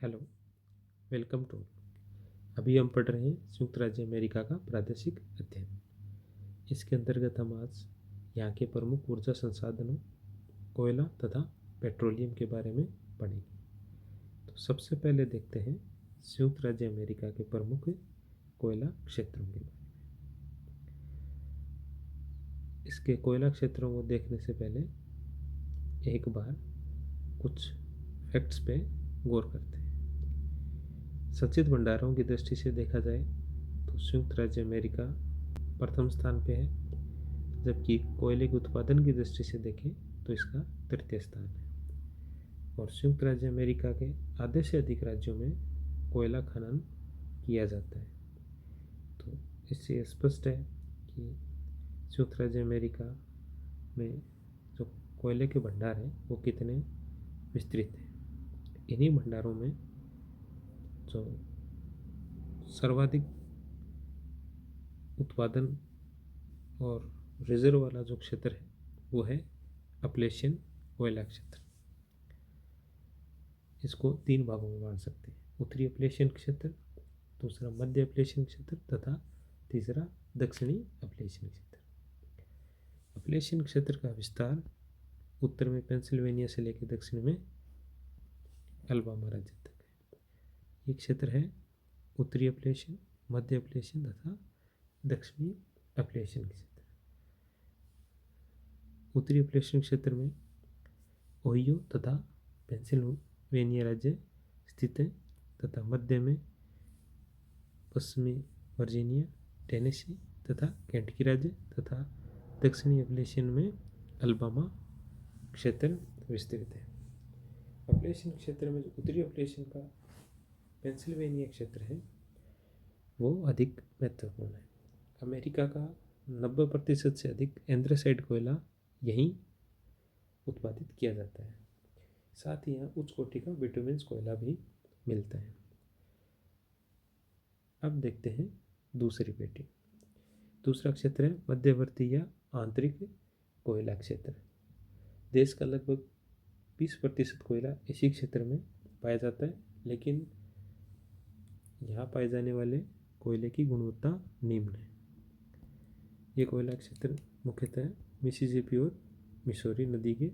Hello, welcome to. अभी हम पढ़ रहे हैं संयुक्त राज्य अमेरिका का प्रादेशिक अध्ययन। इसके अंतर्गत हम आज यहाँ के प्रमुख ऊर्जा संसाधनों, कोयला तथा पेट्रोलियम के बारे में पढ़ेंगे। तो सबसे पहले देखते हैं संयुक्त राज्य अमेरिका के प्रमुख कोयला क्षेत्रों के बारे में। इसके कोयला क्षेत्रों को देखने से पहले एक बार कुछ फैक्ट्स पे गौर करते हैं। संचित भंडारों की दृष्टि से देखा जाए तो संयुक्त राज्य अमेरिका प्रथम स्थान पे है, जबकि कोयले के उत्पादन की दृष्टि से देखें तो इसका तृतीय स्थान है। और संयुक्त राज्य अमेरिका के आधे से अधिक राज्यों में कोयला खनन किया जाता है। तो इससे स्पष्ट है कि संयुक्त राज्य अमेरिका में जो कोयले के भंडार हैं वो कितने विस्तृत हैं। इन्हीं भंडारों में जो सर्वाधिक उत्पादन और रिजर्व वाला जो क्षेत्र है वो है अपलेशियन कोयला क्षेत्र। इसको तीन भागों में बांट सकते हैं: उत्तरी अपलेशियन क्षेत्र, दूसरा मध्य अपलेशियन क्षेत्र तथा तीसरा दक्षिणी अपलेशियन क्षेत्र। अपलेशियन क्षेत्र का विस्तार उत्तर में पेंसिल्वेनिया से लेकर दक्षिण में अल्बामा राज्य तक है। ये क्षेत्र है उत्तरी अपलेशियन, मध्य अपलेशियन तथा दक्षिणी अपलेशियन क्षेत्र। उत्तरी अपलेशियन क्षेत्र में ओहियो तथा पेंसिल्वेनिया राज्य स्थित है तथा मध्य में पश्चिमी वर्जीनिया, टेनेसी तथा केंटकी राज्य तथा दक्षिणी अपलेशियन में अल्बामा क्षेत्र विस्तृत है। अपलेशियन क्षेत्र में जो उत्तरी अपलेशियन का पेंसिल्वेनिया क्षेत्र है वो अधिक महत्वपूर्ण है। अमेरिका का 90% से अधिक एंथ्रासाइट कोयला यहीं उत्पादित किया जाता है। साथ ही यहाँ उच्च कोटि का बिटुमेन्स कोयला भी मिलता है। अब देखते हैं दूसरी पेटी। दूसरा क्षेत्र है मध्यवर्ती या आंतरिक कोयला क्षेत्र। देश का लगभग 20% कोयला इसी क्षेत्र में पाया जाता है, लेकिन यहाँ पाए जाने वाले कोयले की गुणवत्ता निम्न है। ये कोयला क्षेत्र मुख्यतः मिसिसिपी और मिसौरी नदी के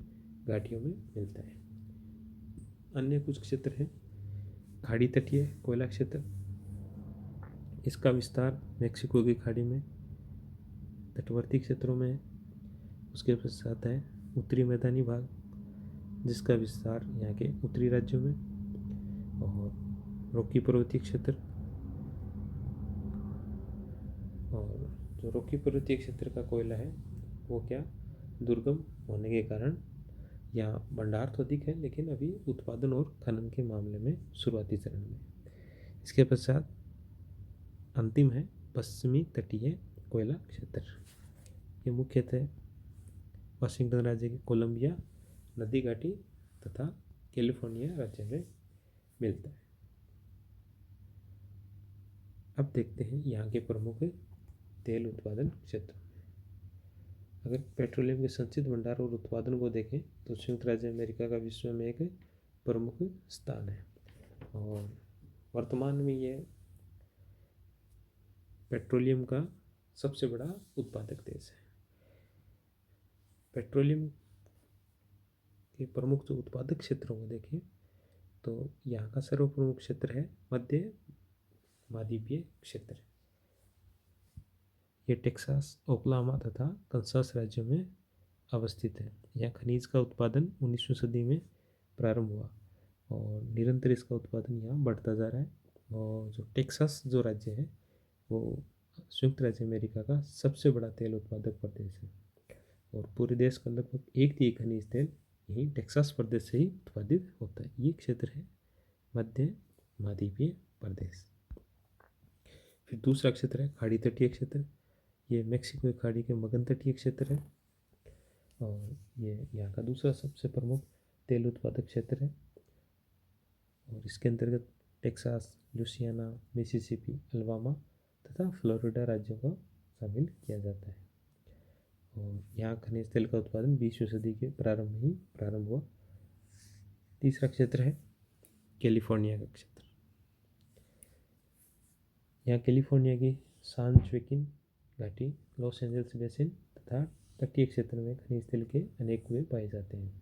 घाटियों में मिलता है। अन्य कुछ क्षेत्र हैं खाड़ी तटीय कोयला क्षेत्र। इसका विस्तार मेक्सिको की खाड़ी में तटवर्ती क्षेत्रों में है। उसके पश्चात है उत्तरी मैदानी भाग, जिसका विस्तार यहाँ के उत्तरी राज्यों में, और रॉकी पर्वतीय क्षेत्र। और जो रॉकी पर्वतीय क्षेत्र का कोयला है वो क्या दुर्गम होने के कारण यहाँ भंडार तो अधिक है, लेकिन अभी उत्पादन और खनन के मामले में शुरुआती चरण में। इसके पश्चात अंतिम है पश्चिमी तटीय कोयला क्षेत्र। ये मुख्यतः वाशिंगटन राज्य के कोलंबिया नदी घाटी तथा कैलिफोर्निया राज्य में मिलता है। अब देखते हैं यहाँ के प्रमुख तेल उत्पादन क्षेत्र। अगर पेट्रोलियम के संचित भंडार और उत्पादन को देखें तो संयुक्त राज्य अमेरिका का विश्व में एक प्रमुख स्थान है और वर्तमान में यह पेट्रोलियम का सबसे बड़ा उत्पादक देश है। पेट्रोलियम के प्रमुख जो उत्पादक क्षेत्रों को देखें तो यहाँ का सर्वप्रमुख क्षेत्र है मध्य महाद्वीपीय क्षेत्र। ये टेक्सास, ओक्लाहोमा तथा कंसास राज्यों में अवस्थित है। यहाँ खनिज का उत्पादन 19वीं सदी में प्रारंभ हुआ और निरंतर इसका उत्पादन यहाँ बढ़ता जा रहा है। और जो टेक्सास जो राज्य है वो संयुक्त राज्य अमेरिका का सबसे बड़ा तेल उत्पादक प्रदेश है और पूरे देश का लगभग 1/3 खनिज तेल यही टेक्सास प्रदेश से ही उत्पादित होता है। ये क्षेत्र है मध्य महाद्वीपीय प्रदेश। फिर दूसरा क्षेत्र है खाड़ी तटीय क्षेत्र। ये मेक्सिको की खाड़ी के मगन तटीय क्षेत्र है और ये यहाँ का दूसरा सबसे प्रमुख तेल उत्पादक क्षेत्र है। और इसके अंतर्गत टेक्सास, लुसियाना, मिसिसिपी, अल्बामा तथा फ्लोरिडा राज्यों को शामिल किया जाता है। और यहाँ खनिज तेल का उत्पादन 20वीं सदी के प्रारंभ में ही प्रारंभ हुआ। तीसरा क्षेत्र है कैलिफोर्निया का क्षेत्र। यहाँ कैलिफोर्निया की सान जोaquin घाटी, लॉस एंजल्स बेसिन तथा तटीय क्षेत्र में खनिज तेल के अनेक कुएं पाए जाते हैं।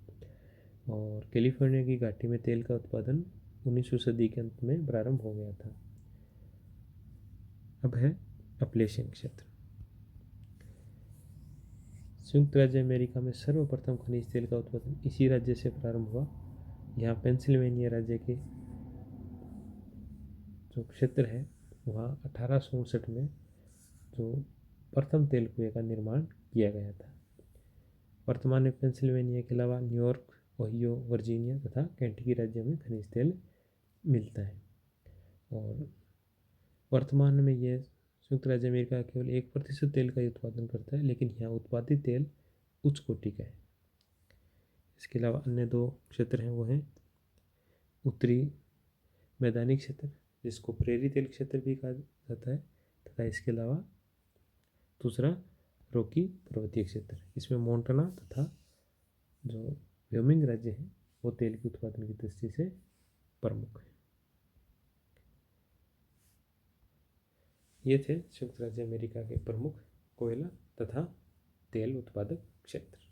और कैलिफोर्निया की घाटी में तेल का उत्पादन 19वीं सदी के अंत में प्रारंभ हो गया था। अब है अपलेशियन क्षेत्र। संयुक्त राज्य अमेरिका में सर्वप्रथम खनिज तेल का उत्पादन इसी राज्य से प्रारंभ हुआ। यहाँ पेंसिल्वेनिया राज्य के जो क्षेत्र है वहाँ 1859 में जो प्रथम तेल कुएं का निर्माण किया गया था। वर्तमान में पेंसिल्वेनिया के अलावा न्यूयॉर्क, ओहियो, वर्जीनिया तथा केंटकी राज्य में खनिज तेल मिलता है। और वर्तमान में यह संयुक्त राज्य अमेरिका केवल 1% तेल का ही उत्पादन करता है, लेकिन यहाँ उत्पादित तेल उच्च कोटि का है। इसके अलावा अन्य 2 क्षेत्र हैं, वो हैं उत्तरी मैदानी क्षेत्र जिसको प्रेरी तेल क्षेत्र भी कहा जाता है, तथा इसके अलावा दूसरा रॉकी पर्वतीय क्षेत्र। इसमें मोंटाना तथा जो व्योमिंग राज्य है वो तेल के उत्पादन की दृष्टि से प्रमुख है। ये थे संयुक्त राज्य अमेरिका के प्रमुख कोयला तथा तेल उत्पादक क्षेत्र।